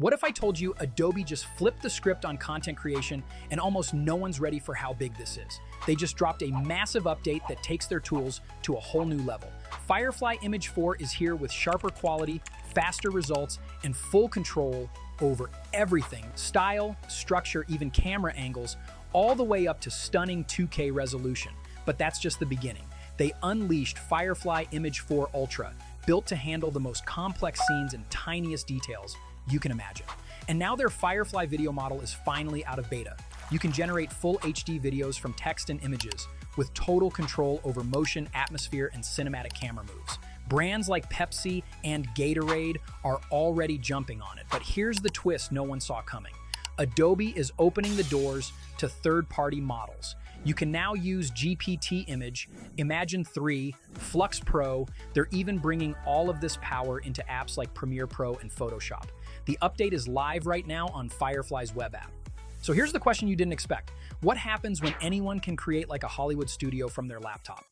What if I told you Adobe just flipped the script on content creation and almost no one's ready for how big this is? They just dropped a massive update that takes their tools to a whole new level. Firefly Image 4 is here with sharper quality, faster results, and full control over everything: style, structure, even camera angles, all the way up to stunning 2K resolution. But that's just the beginning. They unleashed Firefly Image 4 Ultra, built to handle the most complex scenes and tiniest details you can imagine. And now their Firefly video model is finally out of beta. You can generate full HD videos from text and images with total control over motion, atmosphere, and cinematic camera moves. Brands like Pepsi and Gatorade are already jumping on it, but here's the twist no one saw coming. Adobe is opening the doors to third-party models. You can now use GPT Image, Imagen 3, Flux Pro. They're even bringing all of this power into apps like Premiere Pro and Photoshop. The update is live right now on Firefly's web app. So here's the question you didn't expect. What happens when anyone can create like a Hollywood studio from their laptop?